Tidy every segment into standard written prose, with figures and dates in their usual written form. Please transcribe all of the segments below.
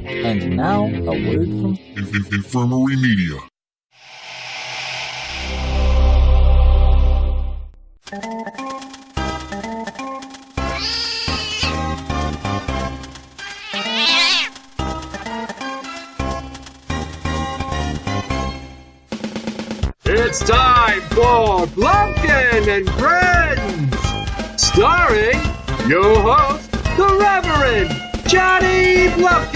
And now, a word from Infirmary Media. It's time for Blumpkin and Friends, starring your host, the Reverend Johnny Blumpkin.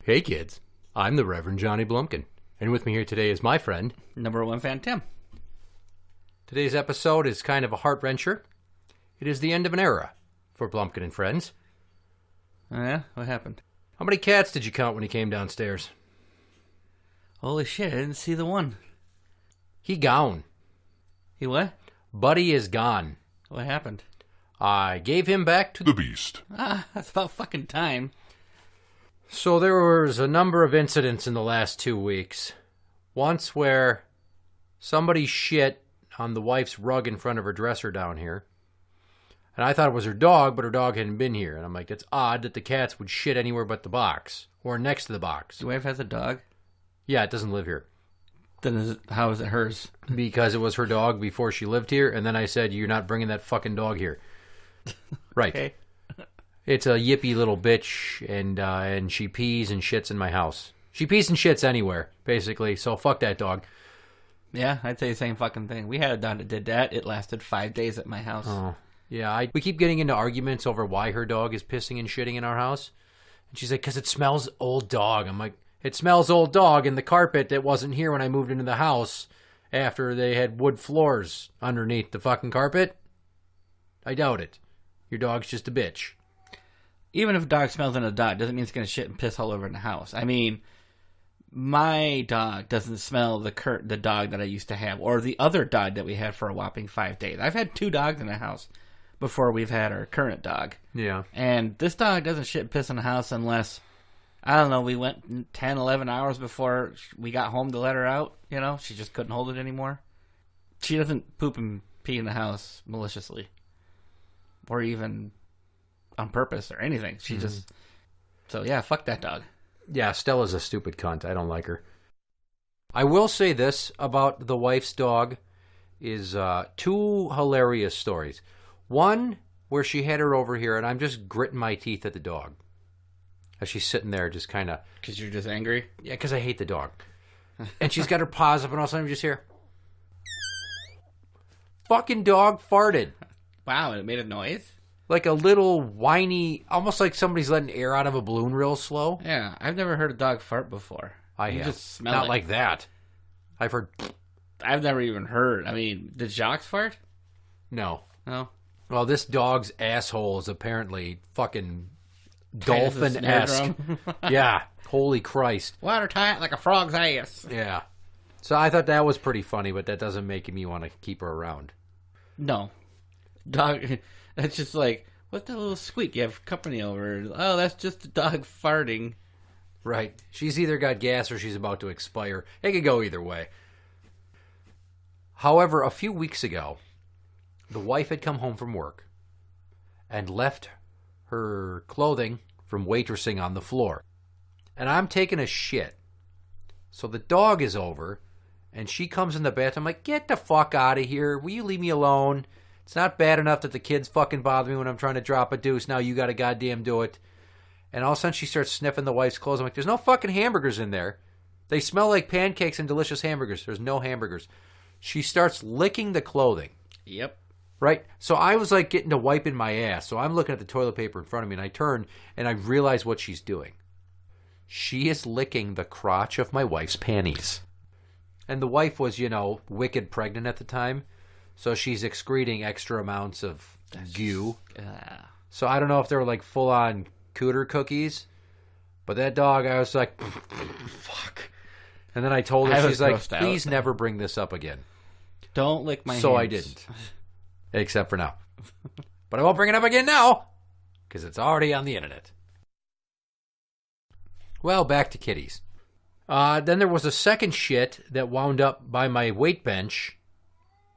Hey kids, I'm the Reverend Johnny Blumpkin, and with me here today is my friend, Number one fan, Tim. Today's episode is kind of a heart-wrencher. It is the end of an era for Blumpkin and Friends. Oh, yeah? What happened? How many cats did you count when you came downstairs? Holy shit, I didn't see the one. He gone. He what? Buddy is gone. What happened? I gave him back to The Beast. That's about fucking time. So there was a number of incidents in the last 2 weeks. Once where somebody shit on the wife's rug in front of her dresser down here. And I thought it was her dog, but her dog hadn't been here. And I'm like, it's odd that the cats would shit anywhere but the box. Or next to the box. Your wife has a dog? Yeah, it doesn't live here. Then how is it hers? Because it was her dog before she lived here. And then I said, you're not bringing that fucking dog here. Right. Okay. It's a yippy little bitch, and she pees and shits in my house. She pees and shits anywhere, basically. So fuck that dog. Yeah, I'd say the same fucking thing. We had a dog that did that. It lasted 5 days at my house. Oh. Yeah, we keep getting into arguments over why her dog is pissing and shitting in our house. And she's like, because it smells old dog. I'm like, it smells old dog in the carpet that wasn't here when I moved into the house after they had wood floors underneath the fucking carpet. I doubt it. Your dog's just a bitch. Even if a dog smells in a dog, doesn't mean it's going to shit and piss all over in the house. I mean, my dog doesn't smell the dog that I used to have, or the other dog that we had for a whopping 5 days. I've had 2 dogs in the house before we've had our current dog. Yeah. And this dog doesn't shit and piss in the house unless, I don't know, we went 10, 11 hours before we got home to let her out. You know, she just couldn't hold it anymore. She doesn't poop and pee in the house maliciously. Or even on purpose or anything. She just... So, yeah, fuck that dog. Yeah, Stella's a stupid cunt. I don't like her. I will say this about the wife's dog is 2 hilarious stories. One, where she had her over here, and I'm just gritting my teeth at the dog. As she's sitting there just kind of... Because you're just angry? Yeah, because I hate the dog. And she's got her paws up, and all of a sudden you just hear... Fucking dog farted. Wow, and it made a noise? Like a little whiny... Almost like somebody's letting air out of a balloon real slow. Yeah, I've never heard a dog fart before. I You have. just smell Not it. like that. I've heard... I've never even heard. I mean, did Jacques fart? No. No. Well, this dog's asshole is apparently fucking Tight as a snare dolphin-esque. drum. Yeah. Holy Christ. Watertight like a frog's ass. Yeah. So I thought that was pretty funny, but that doesn't make me want to keep her around. No. Dog, that's just like, what's that little squeak? You have company over. Oh, that's just the dog farting. Right. She's either got gas or she's about to expire. It could go either way. However, a few weeks ago, the wife had come home from work and left her clothing from waitressing on the floor. And I'm taking a shit. So the dog is over, and she comes in the bathroom. I'm like, get the fuck out of here. Will you leave me alone? It's not bad enough that the kids fucking bother me when I'm trying to drop a deuce. Now you gotta goddamn do it. And all of a sudden she starts sniffing the wife's clothes. I'm like, there's no fucking hamburgers in there. They smell like pancakes and delicious hamburgers. There's no hamburgers. She starts licking the clothing. Yep. Right? So I was like getting to wiping my ass. So I'm looking at the toilet paper in front of me, and I turn, and I realize what she's doing. She is licking the crotch of my wife's panties. And the wife was, wicked pregnant at the time. So she's excreting extra amounts of goo. So I don't know if they were like full-on cooter cookies. But that dog, I was like, fuck. And then I told her, she's like, please never bring this up again. Don't lick my hands. So I didn't. Except for now. But I won't bring it up again now. Because it's already on the internet. Well, back to kitties. Then there was a second shit that wound up by my weight bench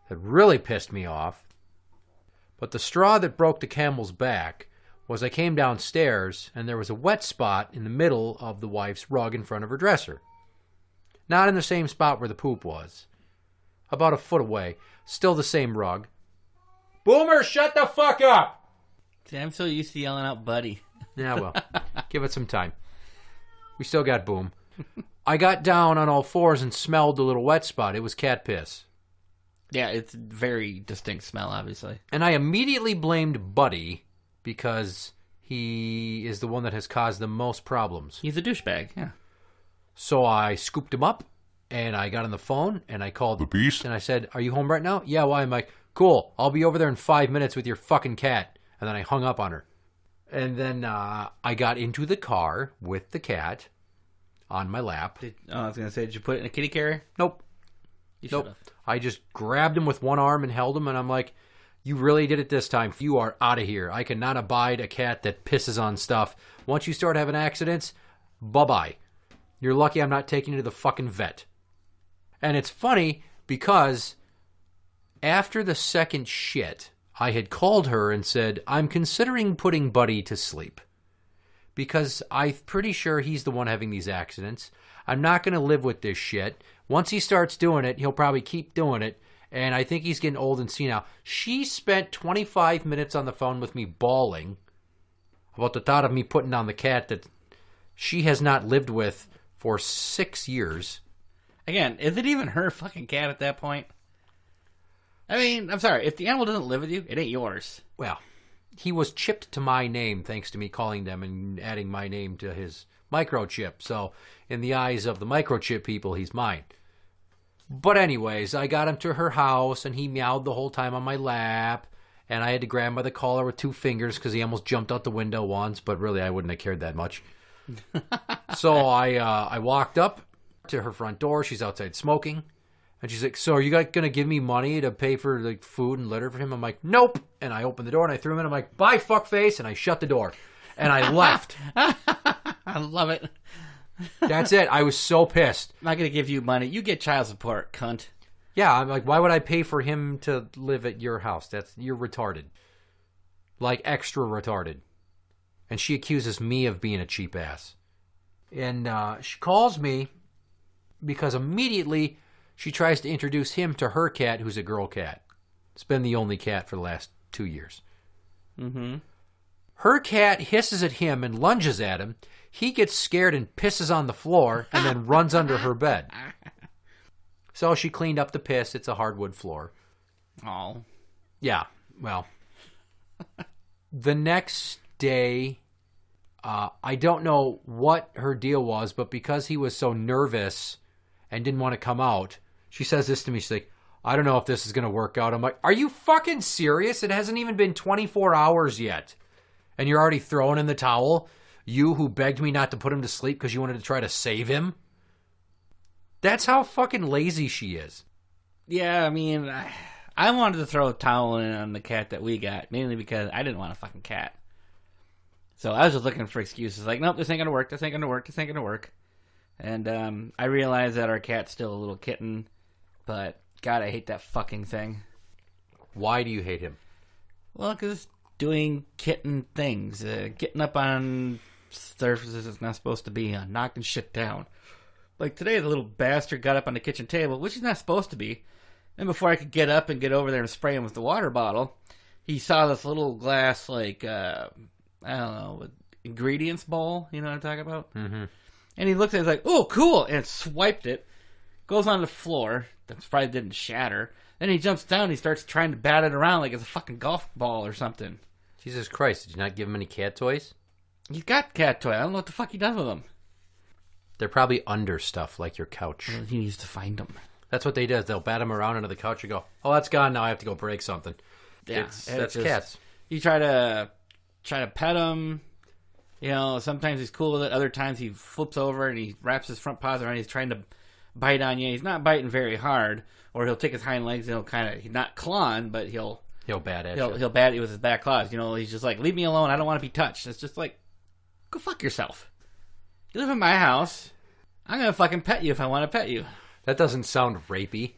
that really pissed me off. But the straw that broke the camel's back was I came downstairs and there was a wet spot in the middle of the wife's rug in front of her dresser. Not in the same spot where the poop was. About a foot away. Still the same rug. Boomer, shut the fuck up! See, I'm so used to yelling out buddy. Yeah, well, give it some time. We still got Boom. I got down on all fours and smelled the little wet spot. It was cat piss. Yeah, it's a very distinct smell, obviously. And I immediately blamed Buddy because he is the one that has caused the most problems. He's a douchebag, yeah. So I scooped him up, and I got on the phone, and I called The beast? and I said, "Are you home right now?" "Yeah, why?" I'm like, "Cool, I'll be over there in 5 minutes with your fucking cat." And then I hung up on her. And then I got into the car with the cat on my lap. I was going to say, did you put it in a kitty carrier? Nope. You Nope. should have. I just grabbed him with one arm and held him, and I'm like, "You really did it this time. You are out of here. I cannot abide a cat that pisses on stuff. Once you start having accidents, bye-bye. You're lucky I'm not taking you to the fucking vet." And it's funny because after the second shit, I had called her and said, "I'm considering putting Buddy to sleep because I'm pretty sure he's the one having these accidents. I'm not going to live with this shit. Once he starts doing it, he'll probably keep doing it, and I think he's getting old and senile." She spent 25 minutes on the phone with me bawling about the thought of me putting on the cat that she has not lived with for 6 years. Again, is it even her fucking cat at that point? I mean, I'm sorry. If the animal doesn't live with you, it ain't yours. Well, he was chipped to my name thanks to me calling them and adding my name to his microchip. So in the eyes of the microchip people, he's mine. But anyways, I got him to her house, and he meowed the whole time on my lap. And I had to grab him by the collar with 2 fingers because he almost jumped out the window once. But really, I wouldn't have cared that much. So I walked up to her front door. She's outside smoking. And she's like, "So are you going to give me money to pay for like food and litter for him?" I'm like, "Nope." And I opened the door and I threw him in. I'm like, "Bye, fuckface." And I shut the door. And I left. I love it. That's it. I was so pissed. I'm not going to give you money. You get child support, cunt. Yeah, I'm like, why would I pay for him to live at your house? You're retarded. Like, extra retarded. And she accuses me of being a cheap ass. And she calls me because immediately she tries to introduce him to her cat, who's a girl cat. It's been the only cat for the last 2 years. Mm-hmm. Her cat hisses at him and lunges at him. He gets scared and pisses on the floor and then runs under her bed. So she cleaned up the piss. It's a hardwood floor. Oh. Yeah, well. The next day, I don't know what her deal was, but because he was so nervous and didn't want to come out, she says this to me. She's like, "I don't know if this is going to work out." I'm like, "Are you fucking serious? It hasn't even been 24 hours yet. And you're already throwing in the towel? You who begged me not to put him to sleep because you wanted to try to save him?" That's how fucking lazy she is. Yeah, I mean, I wanted to throw a towel in on the cat that we got, mainly because I didn't want a fucking cat. So I was just looking for excuses, like, "Nope, this ain't gonna work, this ain't gonna work, this ain't gonna work." And I realized that our cat's still a little kitten, but God, I hate that fucking thing. Why do you hate him? Well, because doing kitten things, getting up on surfaces it's not supposed to be on, knocking shit down. Like today, the little bastard got up on the kitchen table, which he's not supposed to be. And before I could get up and get over there and spray him with the water bottle, he saw this little glass, like, I don't know, ingredients bowl. You know what I'm talking about? Mm-hmm. And he looked at it, like, "Oh, cool," and swiped it. Goes on the floor. That probably didn't shatter. Then he jumps down and he starts trying to bat it around like it's a fucking golf ball or something. Jesus Christ, did you not give him any cat toys? He's got cat toy. I don't know what the fuck he does with them. They're probably under stuff, like your couch. Well, he needs to find them. That's what they do. They'll bat him around under the couch and go, "Oh, that's gone. Now I have to go break something." Yeah, That's cats. You try to pet him. You know, sometimes he's cool with it. Other times he flips over and he wraps his front paws around. He's trying to bite on you. He's not biting very hard, or he'll take his hind legs and he'll kind of, not clawing, but he'll bat at you. He'll bat you with his back claws. You know, he's just like, "Leave me alone. I don't want to be touched." It's just like, go fuck yourself. You live in my house. I'm going to fucking pet you if I want to pet you. That doesn't sound rapey.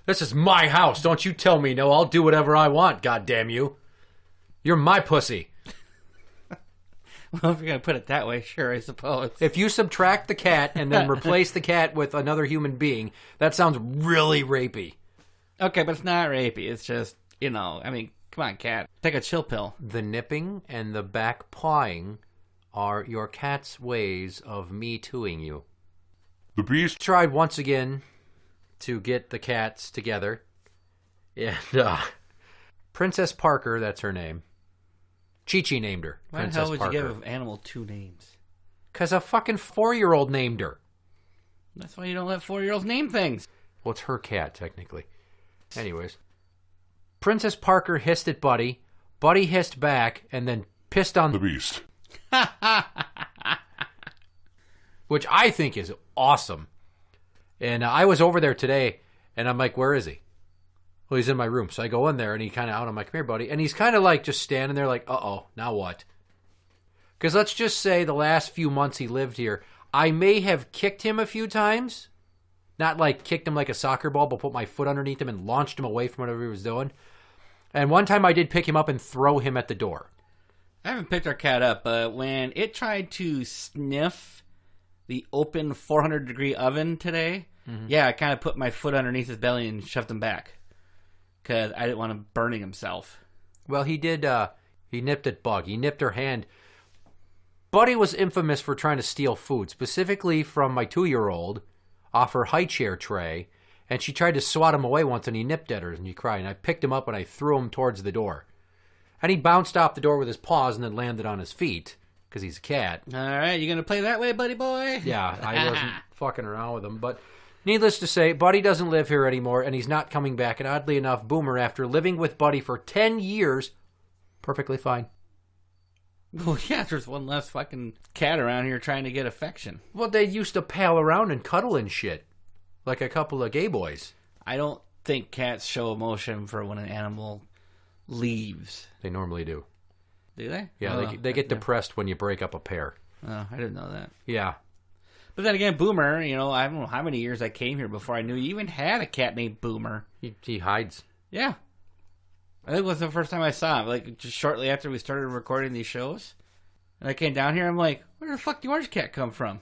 This is my house. Don't you tell me no. I'll do whatever I want, goddamn you. You're my pussy. Well, if you're going to put it that way, sure, I suppose. If you subtract the cat and then replace the cat with another human being, that sounds really rapey. Okay, but it's not rapey. It's just, come on, cat. Take a chill pill. The nipping and the back pawing are your cat's ways of me tooing you. The beast Tried once again to get the cats together. And Princess Parker, that's her name. Chi-Chi named her. Why the hell would you give an animal 2 names? Because a fucking 4-year-old named her. That's why you don't let 4-year-olds name things. Well, it's her cat, technically. Anyways. Princess Parker hissed at Buddy. Buddy hissed back and then pissed on the beast. Which I think is awesome. And I was over there today, and I'm like, where is he? Well, he's in my room. So I go in there, and he kind of out. I'm like, come here, buddy. And he's kind of like just standing there like, uh-oh, now what? Because let's just say the last few months he lived here, I may have kicked him a few times. Not like kicked him like a soccer ball, but put my foot underneath him and launched him away from whatever he was doing. And one time I did pick him up and throw him at the door. I haven't picked our cat up, but when it tried to sniff the open 400-degree oven today, I kind of put my foot underneath his belly and shoved him back. Because I didn't want him burning himself. Well, he did, he nipped at Bug. He nipped her hand. Buddy was infamous for trying to steal food, specifically from my 2-year-old off her high chair tray. And she tried to swat him away once, and he nipped at her, and he cried. And I picked him up, and I threw him towards the door. And he bounced off the door with his paws and then landed on his feet, because he's a cat. All right, you going to play that way, buddy boy? Yeah, I wasn't fucking around with him, but... Needless to say, Buddy doesn't live here anymore, and he's not coming back. And oddly enough, Boomer, after living with Buddy for 10 years, perfectly fine. Well, yeah, there's one less fucking cat around here trying to get affection. Well, they used to pal around and cuddle and shit, like a couple of gay boys. I don't think cats show emotion for when an animal leaves. They normally do. Do they? Yeah, they get depressed when you break up a pair. Oh, I didn't know that. Yeah. But then again, Boomer, I don't know how many years I came here before I knew you even had a cat named Boomer. He hides. Yeah. I think it was the first time I saw him, like just shortly after we started recording these shows. And I came down here, I'm like, where the fuck did the orange cat come from?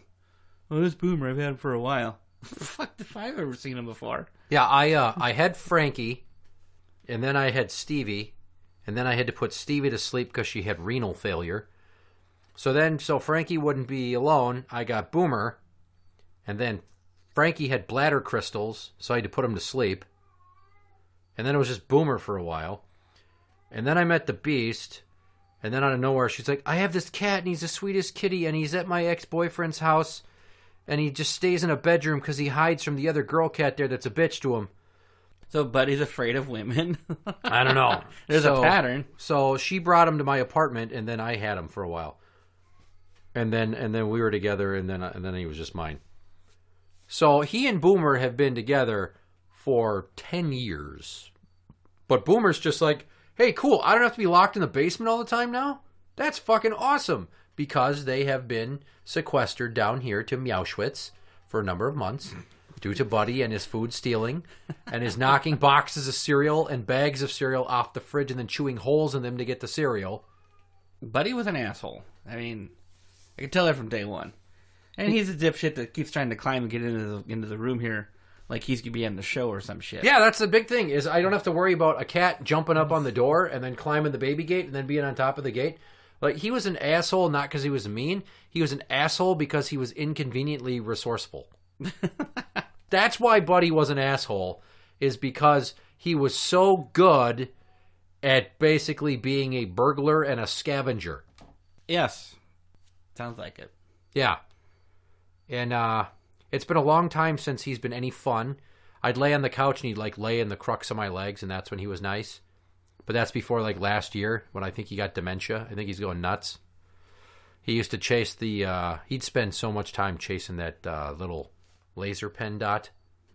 Oh, this Boomer, I've had him for a while. Fuck if I've ever seen him before. Yeah, I had Frankie, and then I had Stevie, and then I had to put Stevie to sleep because she had renal failure. So Frankie wouldn't be alone, I got Boomer. And then Frankie had bladder crystals, so I had to put him to sleep. And then it was just Boomer for a while. And then I met the Beast. And then out of nowhere, she's like, I have this cat, and he's the sweetest kitty, and he's at my ex-boyfriend's house. And he just stays in a bedroom because he hides from the other girl cat there that's a bitch to him. So Buddy's afraid of women? I don't know. There's a pattern. So she brought him to my apartment, and then I had him for a while. And then we were together, and then he was just mine. So he and Boomer have been together for 10 years. But Boomer's just like, hey, cool, I don't have to be locked in the basement all the time now? That's fucking awesome. Because they have been sequestered down here to Meowschwitz for a number of months due to Buddy and his food stealing and his knocking boxes of cereal and bags of cereal off the fridge and then chewing holes in them to get the cereal. Buddy was an asshole. I mean, I could tell that from day one. And he's a dipshit that keeps trying to climb and get into the room here like he's going to be on the show or some shit. Yeah, that's the big thing, is I don't have to worry about a cat jumping up on the door and then climbing the baby gate and then being on top of the gate. Like, he was an asshole not because he was mean. He was an asshole because he was inconveniently resourceful. That's why Buddy was an asshole, is because he was so good at basically being a burglar and a scavenger. Yes. Sounds like it. Yeah. And it's been a long time since he's been any fun. I'd lay on the couch and he'd like lay in the crux of my legs, and that's when he was nice. But that's before like last year when I think he got dementia. I think he's going nuts. He used to chase he'd spend so much time chasing that little laser pen dot.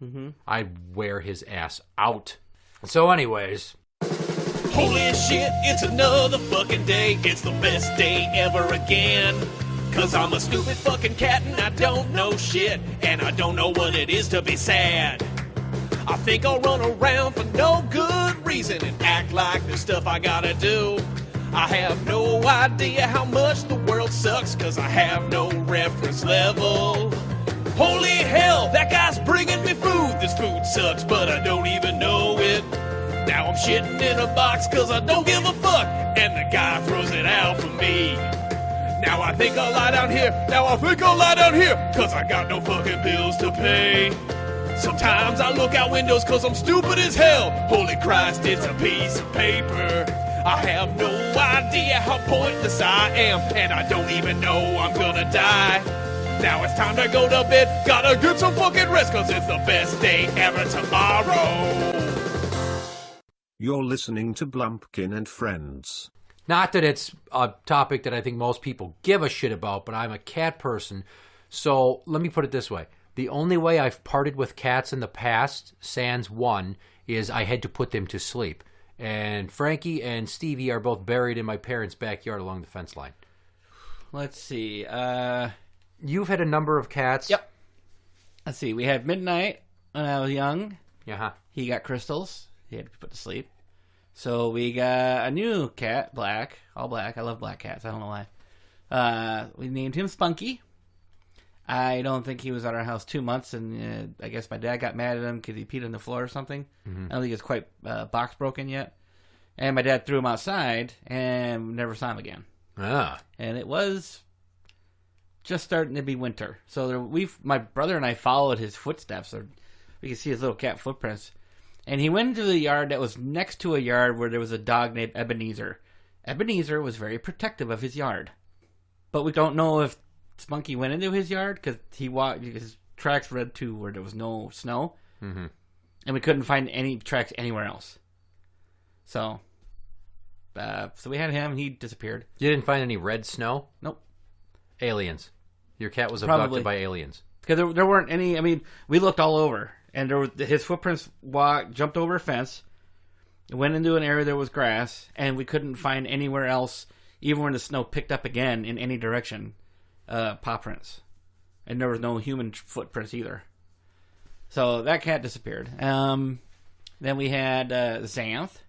Mm-hmm. I'd wear his ass out. So anyways. Holy shit, it's another fucking day. It's the best day ever again. 'Cause I'm a stupid fucking cat and I don't know shit. And I don't know what it is to be sad. I think I'll run around for no good reason and act like there's stuff I gotta do. I have no idea how much the world sucks, 'cause I have no reference level. Holy hell, that guy's bringing me food. This food sucks, but I don't even know it. Now I'm shitting in a box 'cause I don't give a fuck, and the guy throws it out for me. Now I think I'll lie down here, 'cause I got no fucking bills to pay. Sometimes I look out windows 'cause I'm stupid as hell. Holy Christ, it's a piece of paper. I have no idea how pointless I am, and I don't even know I'm gonna die. Now it's time to go to bed, gotta get some fucking rest, 'cause it's the best day ever tomorrow. You're listening to Blumpkin and Friends. Not that it's a topic that I think most people give a shit about, but I'm a cat person. So let me put it this way. The only way I've parted with cats in the past, sans one, is I had to put them to sleep. And Frankie and Stevie are both buried in my parents' backyard along the fence line. Let's see. You've had a number of cats. Yep. Let's see. We had Midnight when I was young. Yeah. He got crystals. He had to be put to sleep. So we got a new cat, Black. All black. I love black cats. I don't know why. We named him Spunky. I don't think he was at our house 2 months, and I guess my dad got mad at him because he peed on the floor or something. Mm-hmm. I don't think it's quite box broken yet. And my dad threw him outside and never saw him again. Ah. And it was just starting to be winter. So my brother and I followed his footsteps. Or we could see his little cat footprints. And he went into the yard that was next to a yard where there was a dog named Ebenezer. Ebenezer was very protective of his yard. But we don't know if Spunky went into his yard because his tracks led to where there was no snow. Mm-hmm. And we couldn't find any tracks anywhere else. So we had him. He disappeared. You didn't find any red snow? Nope. Aliens. Your cat was abducted Probably by aliens. Because there weren't any. I mean, we looked all over. And his footprints jumped over a fence, went into an area there was grass, and we couldn't find anywhere else, even when the snow picked up again in any direction, paw prints. And there was no human footprints either. So that cat disappeared. Then we had Xanth.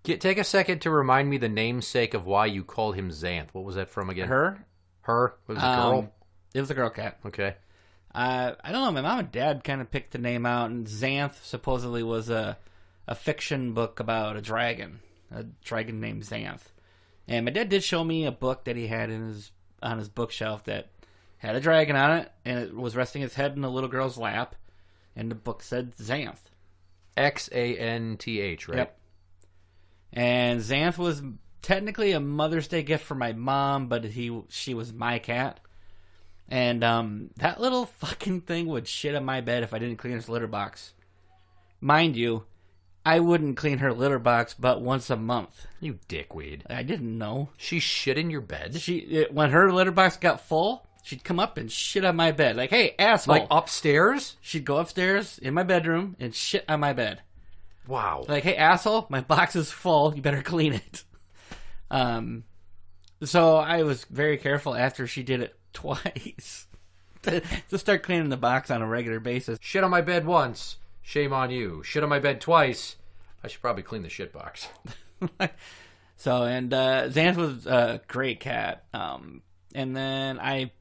Take a second to remind me the namesake of why you called him Xanth. What was that from again? Her? Was it a girl? It was a girl cat. Okay. I don't know. My mom and dad kind of picked the name out, and Xanth supposedly was a fiction book about a dragon named Xanth. And my dad did show me a book that he had on his bookshelf that had a dragon on it, and it was resting its head in a little girl's lap, and the book said Xanth. Xanth, right? Yep. And Xanth was technically a Mother's Day gift for my mom, but she was my cat. And that little fucking thing would shit on my bed if I didn't clean his litter box. Mind you, I wouldn't clean her litter box but once a month. You dickweed. I didn't know. She shit in your bed? When her litter box got full, she'd come up and shit on my bed. Like, hey, asshole. Like upstairs? She'd go upstairs in my bedroom and shit on my bed. Wow. Like, hey, asshole, my box is full. You better clean it. So I was very careful after she did it twice to start cleaning the box on a regular basis. Shit on my bed once. Shame on you. Shit on my bed twice. I should probably clean the shit box. So, and Xanth was a great cat. And then I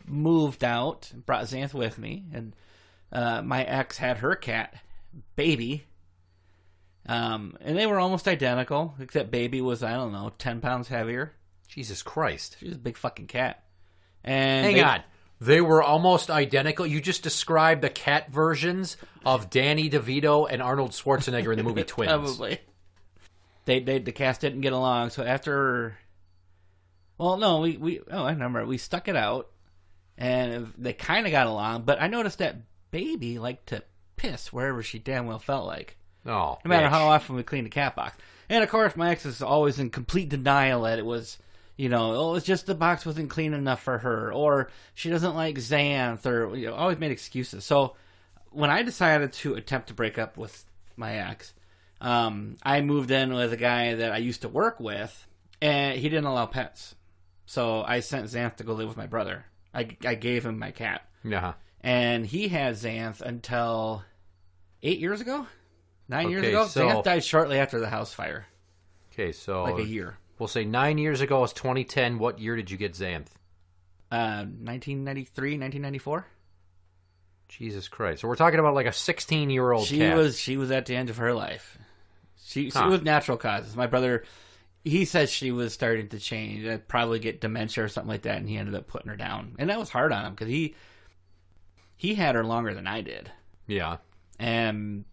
moved out, brought Xanth with me, and my ex had her cat, Baby. And they were almost identical, except Baby was, 10 pounds heavier. Jesus Christ. She was a big fucking cat. And Hang on. They were almost identical? You just described the cat versions of Danny DeVito and Arnold Schwarzenegger in the movie Twins. Probably. The cats didn't get along, so after... Well, no, I remember. We stuck it out, and they kind of got along, but I noticed that Baby liked to piss wherever she damn well felt like. Oh, no matter how often we cleaned the cat box. And, of course, my ex is always in complete denial that it was... it's just the box wasn't clean enough for her, or she doesn't like Xanth, or always made excuses. So when I decided to attempt to break up with my ex, I moved in with a guy that I used to work with, and he didn't allow pets. So I sent Xanth to go live with my brother. I gave him my cat. Yeah. And he had Xanth until 8 years ago? 9 years Okay, ago? so- Xanth died shortly after the house fire. Okay, so Like a year. We'll say 9 years ago was 2010. What year did you get Xanth? 1993, 1994. Jesus Christ! So we're talking about like a 16-year-old cat. She was at the end of her life. She Huh. was natural causes. My brother, he said she was starting to change, probably get dementia or something like that, and he ended up putting her down. And that was hard on him because he had her longer than I did. Yeah. And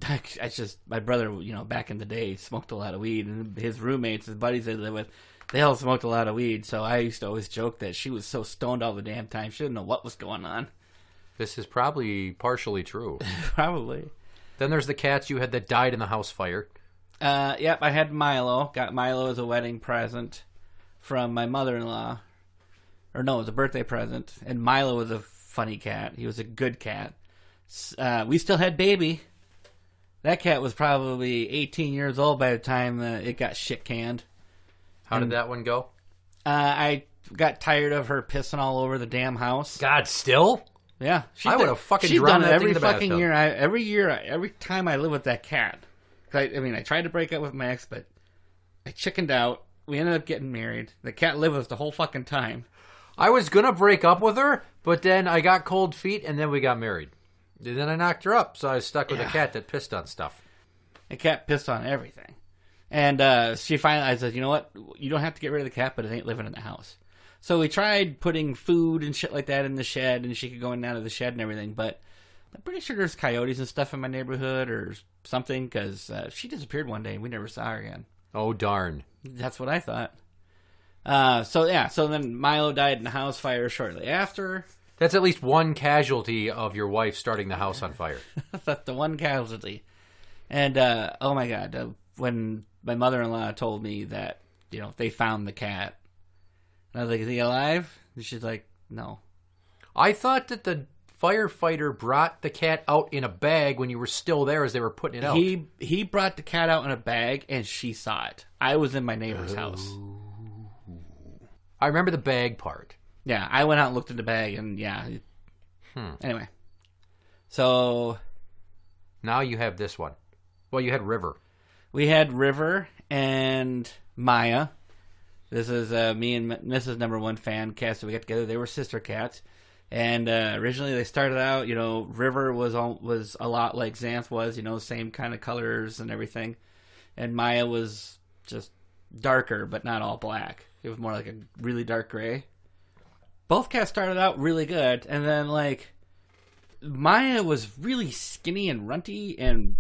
I just, my brother, back in the day, smoked a lot of weed, and his roommates, his buddies they lived with, they all smoked a lot of weed. So I used to always joke that she was so stoned all the damn time, she didn't know what was going on. This is probably partially true. Probably. Then there's the cats you had that died in the house fire. Yep, I had Milo. Got Milo as a wedding present from my mother-in-law. Or no, it was a birthday present. And Milo was a funny cat. He was a good cat. We still had Baby. That cat was probably 18 years old by the time it got shit canned. How did that one go? I got tired of her pissing all over the damn house. God, still? Yeah, I would have fucking she's drowned done that it thing every in the fucking bathtub. year. Every time I live with that cat. I tried to break up with my ex, but I chickened out. We ended up getting married. The cat lived with us the whole fucking time. I was going to break up with her, but then I got cold feet, and then we got married. And then I knocked her up, so I was stuck with a cat that pissed on stuff. The cat pissed on everything. And she finally, I said, you know what? You don't have to get rid of the cat, but it ain't living in the house. So we tried putting food and shit like that in the shed, and she could go in and out of the shed and everything, but I'm pretty sure there's coyotes and stuff in my neighborhood or something, because she disappeared one day and we never saw her again. Oh, darn. That's what I thought. So then Milo died in a house fire shortly after. That's at least one casualty of your wife starting the house on fire. That's the one casualty. And, oh my God, when my mother-in-law told me that, they found the cat, and I was like, is he alive? And she's like, no. I thought that the firefighter brought the cat out in a bag when you were still there as they were putting it out. He brought the cat out in a bag, and she saw it. I was in my neighbor's house. I remember the bag part. Yeah, I went out and looked in the bag, and yeah. Anyway. So. Now you have this one. Well, you had River. We had River and Maya. This is me and Mrs. Number One fan cats that we got together. They were sister cats. And originally they started out, River was a lot like Xanth was, same kind of colors and everything. And Maya was just darker, but not all black. It was more like a really dark gray. Both cats started out really good, and then, Maya was really skinny and runty, and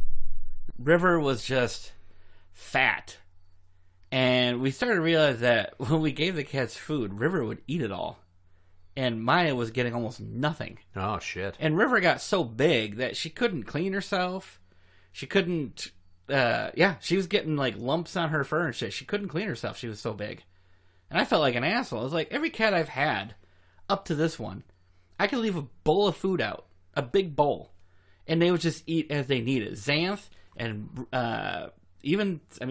River was just fat. And we started to realize that when we gave the cats food, River would eat it all. And Maya was getting almost nothing. Oh, shit. And River got so big that she couldn't clean herself. She couldn't, she was getting, lumps on her fur and shit. She couldn't clean herself. She was so big. And I felt like an asshole. It was like, every cat I've had, up to this one, I could leave a bowl of food out. A big bowl. And they would just eat as they needed. Xanth and,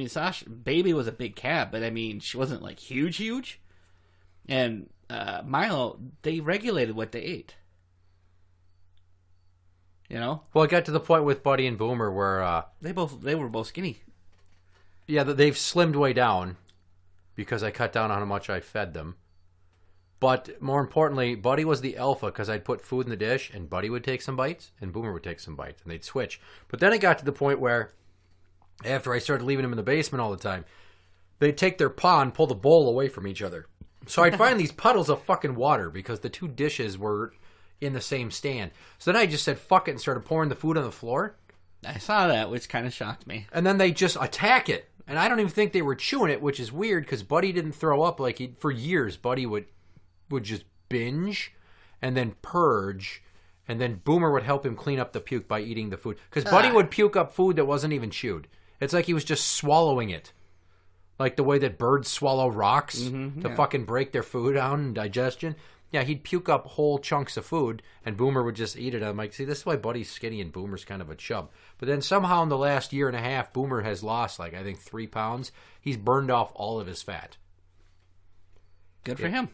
Sasha, Baby was a big cat, but she wasn't, huge. And Milo, they regulated what they ate. Well, it got to the point with Buddy and Boomer where they were both skinny. Yeah, they've slimmed way down because I cut down on how much I fed them. But more importantly, Buddy was the alpha because I'd put food in the dish and Buddy would take some bites and Boomer would take some bites and they'd switch. But then it got to the point where after I started leaving them in the basement all the time, they'd take their paw and pull the bowl away from each other. So I'd find these puddles of fucking water because the two dishes were in the same stand. So then I just said fuck it and started pouring the food on the floor. I saw that, which kind of shocked me. And then they just attack it. And I don't even think they were chewing it, which is weird because Buddy didn't throw up for years. Buddy would just binge and then purge. And then Boomer would help him clean up the puke by eating the food. Because Buddy would puke up food that wasn't even chewed. It's like he was just swallowing it. Like the way that birds swallow rocks to fucking break their food down and digestion. Yeah, he'd puke up whole chunks of food, and Boomer would just eat it. I'm like, see, this is why Buddy's skinny and Boomer's kind of a chub. But then somehow in the last year and a half, Boomer has lost, I think, 3 pounds. He's burned off all of his fat. Good for him.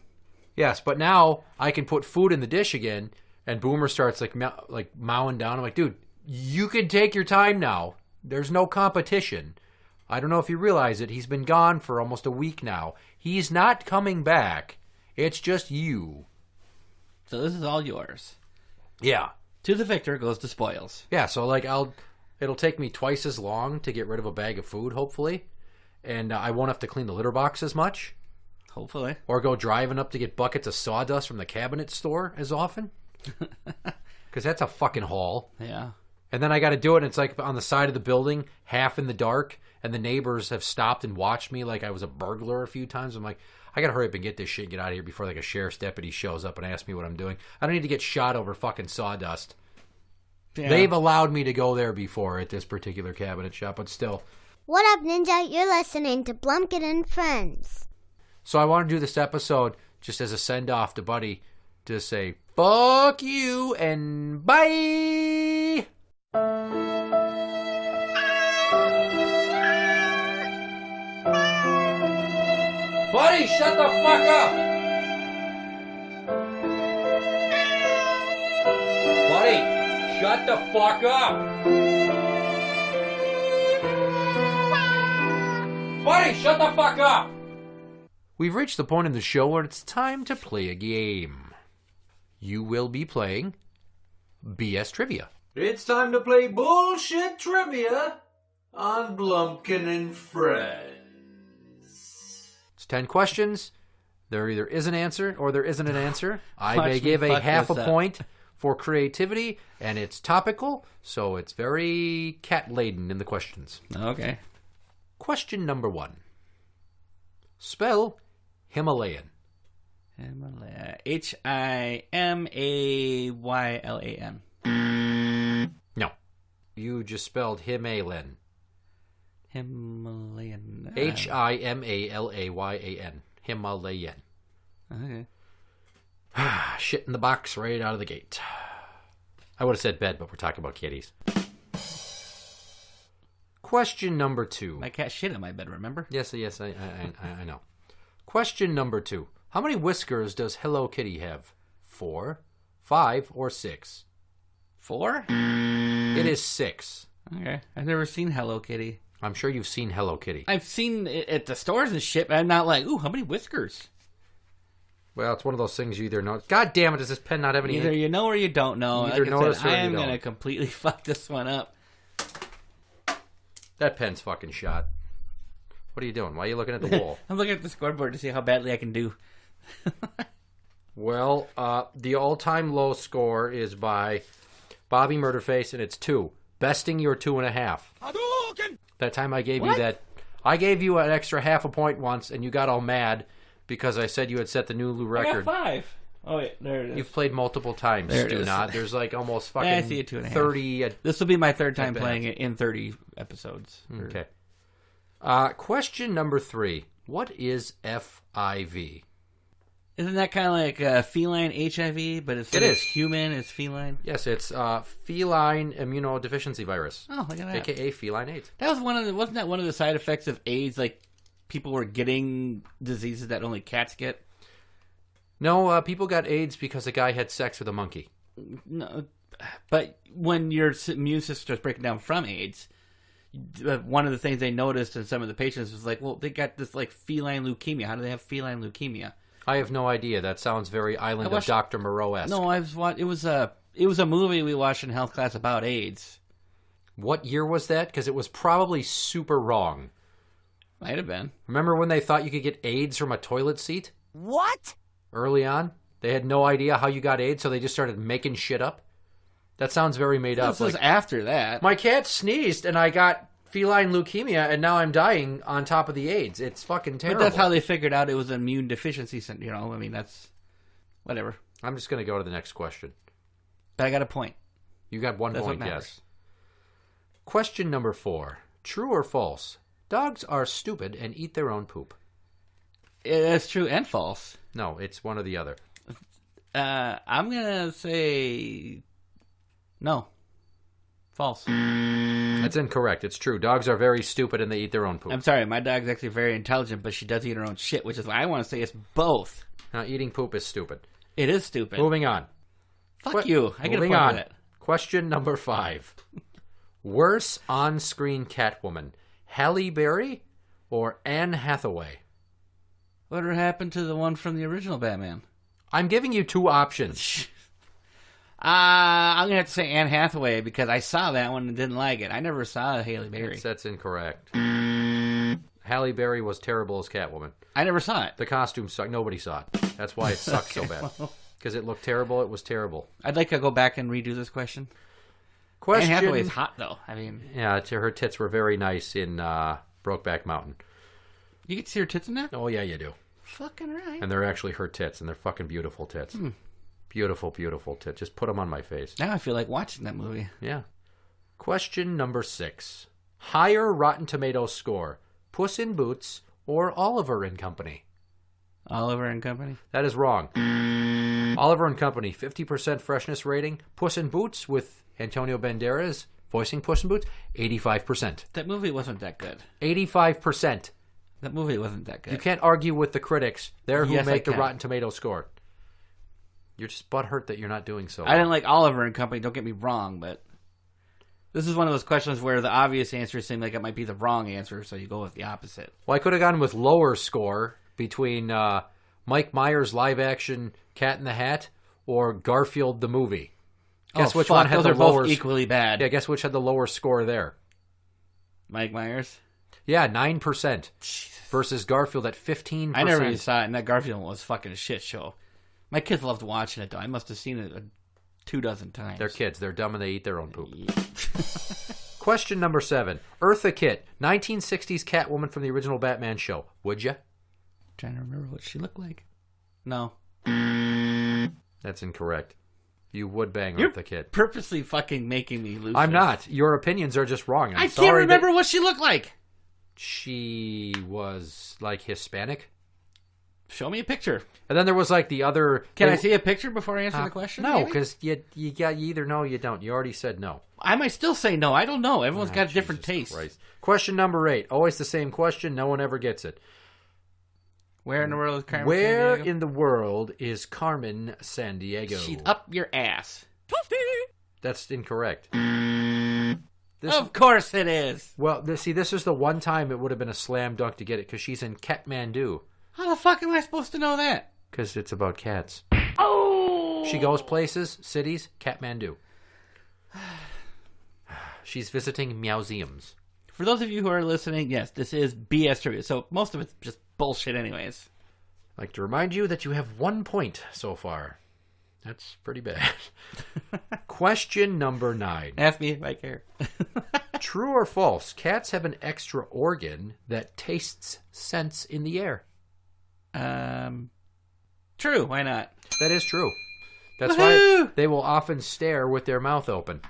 Yes, but now I can put food in the dish again, and Boomer starts like mowing down. I'm like, dude, you can take your time now. There's no competition. I don't know if you realize it. He's been gone for almost a week now. He's not coming back. It's just you. So this is all yours. Yeah. To the victor goes the spoils. Yeah, so like it'll take me twice as long to get rid of a bag of food, hopefully. And I won't have to clean the litter box as much. Hopefully. Or go driving up to get buckets of sawdust from the cabinet store as often. Because that's a fucking haul. Yeah. And then I got to do it, and it's like on the side of the building, half in the dark, and the neighbors have stopped and watched me like I was a burglar a few times. I'm like, I got to hurry up and get this shit and get out of here before like a sheriff's deputy shows up and asks me what I'm doing. I don't need to get shot over fucking sawdust. Yeah. They've allowed me to go there before at this particular cabinet shop, but still. What up, Ninja? You're listening to Blumpkin and Friends. So I want to do this episode just as a send-off to Buddy to say, fuck you and bye! Buddy, shut the fuck up! Buddy, shut the fuck up! Buddy, shut the fuck up! We've reached the point in the show where it's time to play a game. You will be playing BS Trivia. It's time to play bullshit trivia on Blumpkin and Friends. It's 10 questions. There either is an answer or there isn't an answer. I Watch may me give a fuck half a this up. point for creativity, and it's topical, so it's very cat-laden in the questions. Okay. Question number 1. Spell Himalayan. Himalaya. Himaylan. No. You just spelled Himalayan. Himalayan. Himalayan. Himalayan. Okay. Shit in the box right out of the gate. I would have said bed, but we're talking about kitties. Question number 2. My cat shit in my bed, remember? Yes, I know. Question number 2. How many whiskers does Hello Kitty have? 4, 5, or 6? 4? It is 6. Okay. I've never seen Hello Kitty. I'm sure you've seen Hello Kitty. I've seen it at the stores and shit, but I'm not like, ooh, how many whiskers? Well, it's one of those things you either know. God damn it, does this pen not have any Either ink? you know or you don't know. You either like notice or I you am don't. going to completely fuck this one up. That pen's fucking shot. What are you doing? Why are you looking at the wall? I'm looking at the scoreboard to see how badly I can do. Well, the all-time low score is by Bobby Murderface, and it's 2. Besting your 2.5. That time I gave you that. I gave you an extra half a point once, and you got all mad because I said you had set the new record. I got 5. Oh, wait, there it is. You've played multiple times, There it do is. not. There's like almost fucking I see a 2.5. 30. This will be my third time At playing it in 30 episodes. Okay. Question number 3. What is FIV? Isn't that kind of like feline HIV, but it's It is. human, it's feline? Yes, it's feline immunodeficiency virus. Oh, look at that. AKA feline AIDS. That was wasn't that one of the side effects of AIDS? Like people were getting diseases that only cats get. No, people got AIDS because a guy had sex with a monkey. No, but when your immune system starts breaking down from AIDS, one of the things they noticed in some of the patients was like, well, they got this like feline leukemia. How do they have feline leukemia? I have no idea. That sounds very Island of Dr. Moreau-esque. No, it was a movie we watched in health class about AIDS. What year was that? Because it was probably super wrong. Might have been. Remember when they thought you could get AIDS from a toilet seat? What? Early on? They had no idea how you got AIDS, so they just started making shit up? That sounds very made up. This was after that. My cat sneezed and I got feline leukemia and now I'm dying on top of the AIDS. It's fucking terrible. But that's how they figured out it was an immune deficiency. You know, I mean, that's whatever. I'm just going to go to the next question. But I got a point. You got 1 That's point, what matters. yes. Question number 4. True or false? Dogs are stupid and eat their own poop. That's true and false. No, it's one or the other. I'm going to say no. False. That's incorrect. It's true. Dogs are very stupid and they eat their own poop. I'm sorry, my dog's actually very intelligent, but she does eat her own shit, which is why I want to say it's both. Now, eating poop is stupid. It is stupid. Moving on. Fuck you. I get a Moving point on. for that. Question number 5. Worse on-screen Catwoman, Halle Berry or Anne Hathaway? Whatever happened to the one from the original Batman? I'm giving you 2 options. I'm going to have to say Anne Hathaway because I saw that one and didn't like it. I never saw Halle Berry. That's incorrect. Halle Berry was terrible as Catwoman. I never saw it. The costume sucked. Nobody saw it. That's why it sucked so bad. Because it looked terrible. It was terrible. I'd like to go back and redo this question. Question. Anne Hathaway's hot, though. I mean... Yeah, her tits were very nice in Brokeback Mountain. You get to see her tits in that? Oh, yeah, you do. Fucking right. And they're actually her tits, and they're fucking beautiful tits. Beautiful, beautiful tits. Just put them on my face. Now I feel like watching that movie. Yeah. Question number 6. Higher Rotten Tomatoes score, Puss in Boots or Oliver and Company? Oliver and Company? That is wrong. Oliver and Company, 50% freshness rating. Puss in Boots with Antonio Banderas voicing Puss in Boots, 85%. That movie wasn't that good. 85%. That movie wasn't that good. You can't argue with the critics. They're who Yes, I make the can. Rotten Tomatoes score. You're just butthurt that you're not doing so well. I didn't like Oliver and Company, don't get me wrong, but this is one of those questions where the obvious answer seemed like it might be the wrong answer, so you go with the opposite. Well, I could have gone with lower score between Mike Myers live-action Cat in the Hat or Garfield the movie. Guess which one had those the are lower? both equally bad. Yeah, guess which had the lower score there? Mike Myers? Yeah, 9% versus Garfield at 15%. I never even saw it, and that Garfield one was fucking a shit show. My kids loved watching it, though. I must have seen it 24 times. They're kids. They're dumb and they eat their own poop. Question number 7. Eartha Kitt, 1960s Catwoman from the original Batman show. Would you? Trying to remember what she looked like. No. That's incorrect. You would bang You're Eartha Kitt. purposely fucking making me lose. I'm this. not. Your opinions are just wrong. I can't remember what she looked like. She was like Hispanic. Show me a picture. And then there was like the other. Can I see a picture before I answer the question? No, maybe? because you either know or you don't. You already said no. I might still say no. I don't know. Everyone's got a different taste. Christ. Question number 8. Always the same question. No one ever gets it. Where in the world is Carmen Where Sandiego? in the world is Carmen Sandiego? She's up your ass. That's incorrect. Of course it is. Well, see, this is the one time it would have been a slam dunk to get it because she's in Kathmandu. How the fuck am I supposed to know that? Because it's about cats. Oh! She goes places, cities, Kathmandu. She's visiting meowseums. For those of you who are listening, yes, this is BS trivia. So most of it's just bullshit anyways. I'd like to remind you that you have 1 point so far. That's pretty bad. Question number 9. Ask me if I care. True or false? Cats have an extra organ that tastes scents in the air. True. Why not? That is true. That's Woohoo! why they will often stare with their mouth open.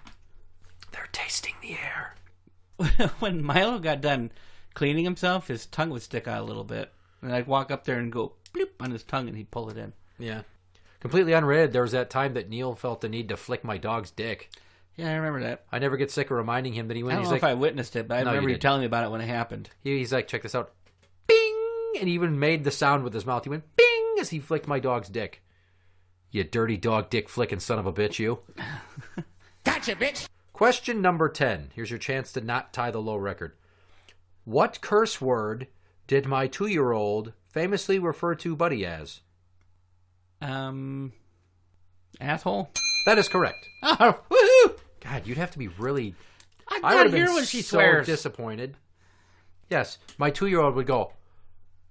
They're tasting the air. When Milo got done cleaning himself, his tongue would stick out a little bit. And I'd walk up there and go bloop on his tongue and he'd pull it in. Yeah. Completely unrelated, there was that time that Neil felt the need to flick my dog's dick. Yeah, I remember that. I never get sick of reminding him that he went. I don't He's know like, if I witnessed it, but I No, you remember you didn't. telling me about it when it happened. he's like, check this out. Bing! And he even made the sound with his mouth. He went bing as he flicked my dog's dick. You dirty dog dick flicking son of a bitch, you. Gotcha, bitch. Question number 10. Here's your chance to not tie the low record. What curse word did my 2-year-old famously refer to Buddy as? Asshole? That is correct. Oh, woohoo! God, you'd have to be really... I'm I would not have been here when she so swears. disappointed. Yes, my 2-year-old would go,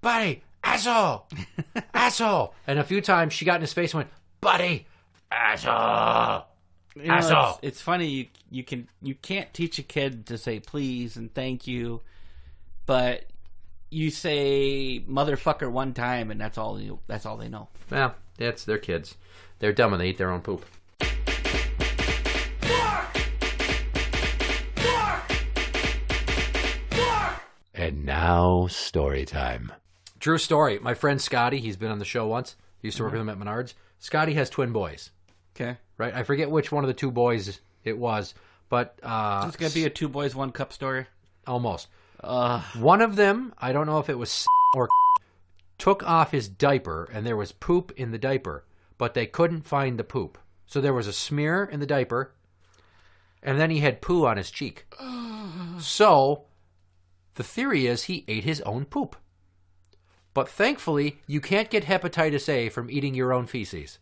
Buddy, asshole, asshole. And a few times she got in his face and went, Buddy, asshole, You know, asshole. it's funny you can't teach a kid to say please and thank you, but you say motherfucker one time and that's all they know. Well, that's their kids. They're dumb and they eat their own poop. And now, story time. True story. My friend Scotty, he's been on the show once. Used to work with him at Menards. Scotty has twin boys, Okay. right? I forget which one of the 2 boys it was, But It's going to be a 2 boys, 1 cup story. almost. One of them, I don't know if it was or took off his diaper, and there was poop in the diaper, but they couldn't find the poop. So there was a smear in the diaper, and then he had poo on his cheek. So the theory is he ate his own poop. But thankfully, you can't get hepatitis A from eating your own feces.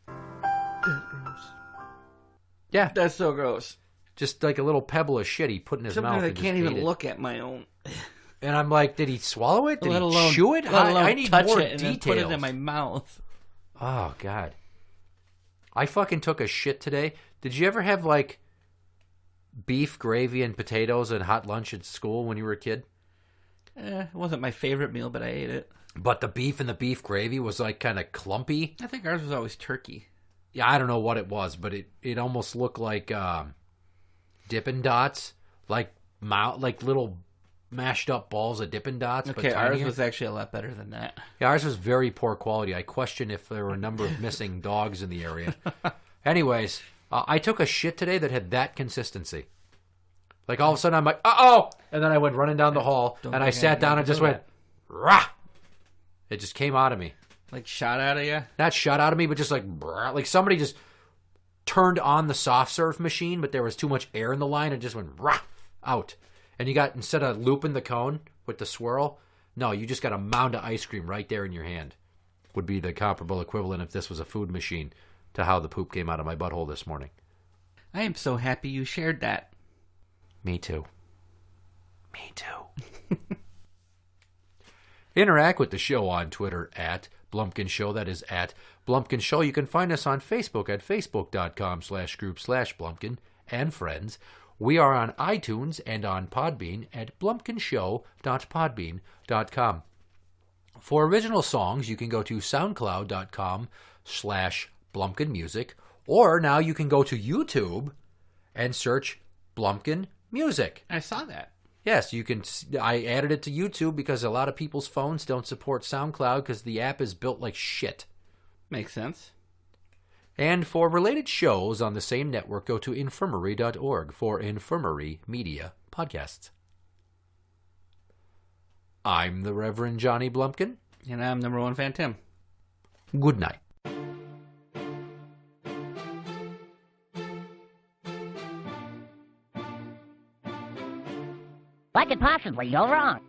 Yeah. That's so gross. Just like a little pebble of shit he put in his Sometimes mouth. I and can't just even ate it. look at my own. And I'm like, did he swallow it? Did Let he alone chew it? Let alone I need touch more it and details. then put it in my mouth. Oh, God. I fucking took a shit today. Did you ever have, like, beef, gravy, and potatoes and hot lunch at school when you were a kid? It wasn't my favorite meal, but I ate it. But the beef and the beef gravy was, like, kind of clumpy. I think ours was always turkey. Yeah, I don't know what it was, but it almost looked like Dippin' Dots. Like little mashed up balls of Dippin' Dots. Okay, but ours tinier. was actually a lot better than that. Yeah, ours was very poor quality. I question if there were a number of missing dogs in the area. Anyways, I took a shit today that had that consistency. Like, all of a sudden, I'm like, uh-oh! And then I went running down the hall, and I sat down and just went, rah! It just came out of me. Like, shot out of you? Not shot out of me, but just like, brah, like somebody just turned on the soft serve machine, but there was too much air in the line, and just went, rah, out. And you got, instead of looping the cone with the swirl, no, you just got a mound of ice cream right there in your hand. Would be the comparable equivalent if this was a food machine to how the poop came out of my butthole this morning. I am so happy you shared that. Me too. Me too. Interact with the show on Twitter at Blumpkin Show. That is at Blumpkin Show. You can find us on Facebook at facebook.com/group/Blumpkin and friends. We are on iTunes and on Podbean at blumpkinshow.podbean.com. For original songs, you can go to soundcloud.com/BlumpkinMusic, or now you can go to YouTube and search Blumpkin Music. I saw that. Yes, you can. I added it to YouTube because a lot of people's phones don't support SoundCloud because the app is built like shit. Makes sense. And for related shows on the same network, go to infirmary.org for Infirmary Media Podcasts. I'm the Reverend Johnny Blumpkin. And I'm number 1 fan Tim. Good night. What could possibly go wrong?